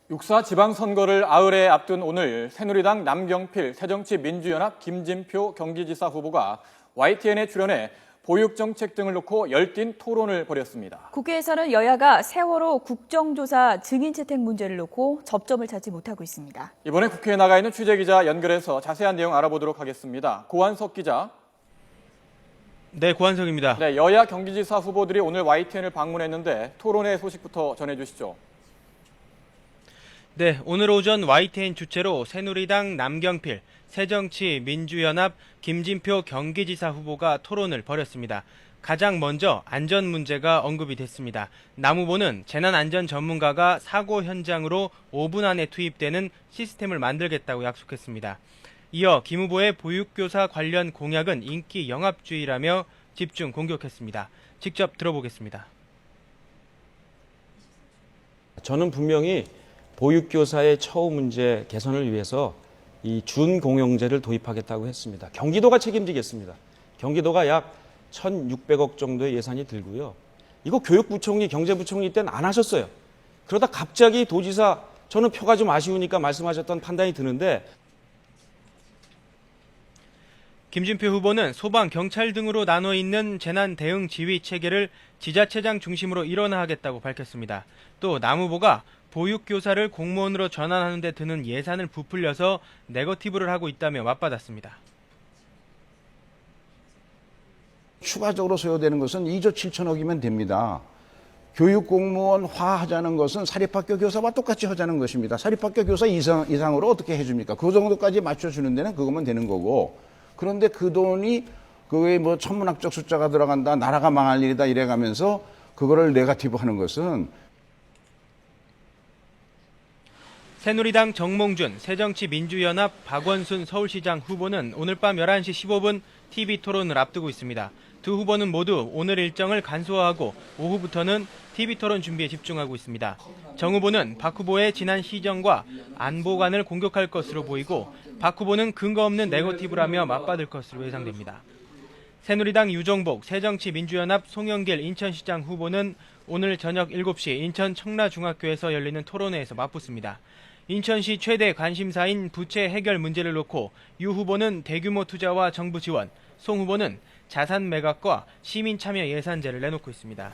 6.4 지방선거를 아흘에 앞둔 오늘 새누리당 남경필, 새정치민주연합 김진표 경기지사 후보가 YTN에 출연해 보육정책 등을 놓고 열띤 토론을 벌였습니다. 국회에서는 여야가 세월호 국정조사 증인 채택 문제를 놓고 접점을 찾지 못하고 있습니다. 이번에 국회에 나가 있는 취재기자 연결해서 자세한 내용 알아보도록 하겠습니다. 고한석 기자. 네, 고한석입니다. 네, 여야 경기지사 후보들이 오늘 YTN을 방문했는데 토론회 소식부터 전해주시죠. 네, 오늘 오전 YTN 주최로 새누리당 남경필, 새정치민주연합 김진표 경기지사 후보가 토론을 벌였습니다. 가장 먼저 안전 문제가 언급이 됐습니다. 남 후보는 재난안전 전문가가 사고 현장으로 5분 안에 투입되는 시스템을 만들겠다고 약속했습니다. 이어 김 후보의 보육교사 관련 공약은 인기 영합주의라며 집중 공격했습니다. 직접 들어보겠습니다. 저는 분명히 보육교사의 처우 문제 개선을 위해서 이 준공영제를 도입하겠다고 했습니다. 경기도가 책임지겠습니다. 경기도가 약 1,600억 정도의 예산이 들고요. 이거 교육부총리, 경제부총리 때는 안 하셨어요. 그러다 갑자기 도지사, 저는 표가 좀 아쉬우니까 말씀하셨던 판단이 드는데, 김진표 후보는 소방, 경찰 등으로 나눠 있는 재난 대응 지휘 체계를 지자체장 중심으로 일원화하겠다고 밝혔습니다. 또 남 후보가 보육교사를 공무원으로 전환하는 데 드는 예산을 부풀려서 네거티브를 하고 있다며 맞받았습니다. 추가적으로 소요되는 것은 2조 7천억이면 됩니다. 교육공무원화 하자는 것은 사립학교 교사와 똑같이 하자는 것입니다. 사립학교 교사 이상으로 어떻게 해줍니까? 그 정도까지 맞춰주는 데는 그거면 되는 거고, 그런데 그 돈이 그게 뭐 천문학적 숫자가 들어간다, 나라가 망할 일이다 이래가면서 그거를 네거티브 하는 것은. 새누리당 정몽준, 새정치민주연합 박원순 서울시장 후보는 오늘 밤 11시 15분 TV 토론을 앞두고 있습니다. 두 후보는 모두 오늘 일정을 간소화하고 오후부터는 TV 토론 준비에 집중하고 있습니다. 정 후보는 박 후보의 지난 시정과 안보관을 공격할 것으로 보이고 박 후보는 근거 없는 네거티브라며 맞받을 것으로 예상됩니다. 새누리당 유정복, 새정치민주연합 송영길 인천시장 후보는 오늘 저녁 7시 인천 청라중학교에서 열리는 토론회에서 맞붙습니다. 인천시 최대 관심사인 부채 해결 문제를 놓고 유 후보는 대규모 투자와 정부 지원, 송 후보는 자산 매각과 시민 참여 예산제를 내놓고 있습니다.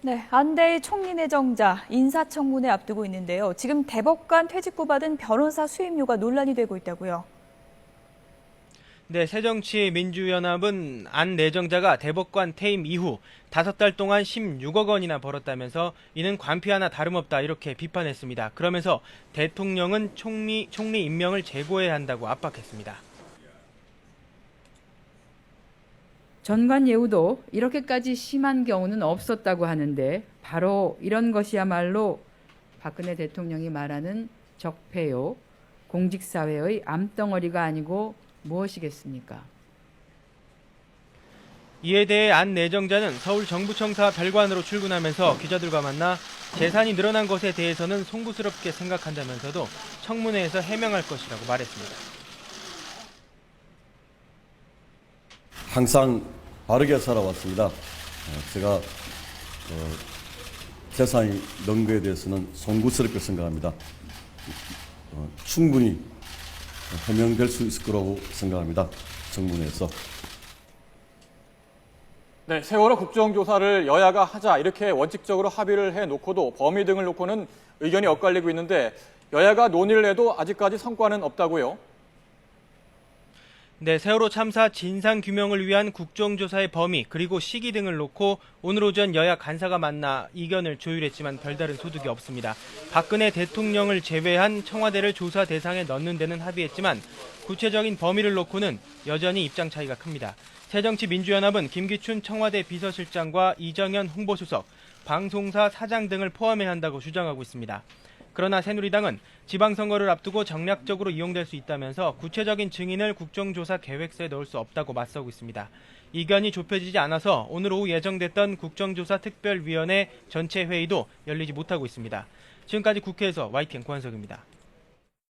네, 안대희 총리 내정자 인사청문회 앞두고 있는데요. 지금 대법관 퇴직후 받은 변호사 수임료가 논란이 되고 있다고요. 네, 새정치민주연합은 안 내정자가 대법관 퇴임 이후 5달 동안 16억 원이나 벌었다면서 이는 관피하나 다름없다 이렇게 비판했습니다. 그러면서 대통령은 총리 임명을 재고해야 한다고 압박했습니다. 전관 예우도 이렇게까지 심한 경우는 없었다고 하는데 바로 이런 것이야말로 박근혜 대통령이 말하는 적폐요, 공직사회의 암덩어리가 아니고 무엇이겠습니까? 이에 대해 안 내정자는 서울 정부청사 별관으로 출근하면서 기자들과 만나 재산이 늘어난 것에 대해서는 송구스럽게 생각한다면서도 청문회에서 해명할 것이라고 말했습니다. 항상 바르게 살아왔습니다. 제가 재산이 는 거에 대해서는 송구스럽게 생각합니다. 충분히 해명될 수 있을 거라고 생각합니다. 청문회에서. 네, 세월호 국정조사를 여야가 하자 이렇게 원칙적으로 합의를 해놓고도 범위 등을 놓고는 의견이 엇갈리고 있는데 여야가 논의를 해도 아직까지 성과는 없다고요? 네, 세월호 참사 진상규명을 위한 국정조사의 범위 그리고 시기 등을 놓고 오늘 오전 여야 간사가 만나 의견을 조율했지만 별다른 소득이 없습니다. 박근혜 대통령을 제외한 청와대를 조사 대상에 넣는 데는 합의했지만 구체적인 범위를 놓고는 여전히 입장 차이가 큽니다. 새정치민주연합은 김기춘 청와대 비서실장과 이정현 홍보수석, 방송사 사장 등을 포함해야 한다고 주장하고 있습니다. 그러나 새누리당은 지방선거를 앞두고 정략적으로 이용될 수 있다면서 구체적인 증인을 국정조사 계획서에 넣을 수 없다고 맞서고 있습니다. 이견이 좁혀지지 않아서 오늘 오후 예정됐던 국정조사 특별위원회 전체 회의도 열리지 못하고 있습니다. 지금까지 국회에서 YTN 고한석입니다.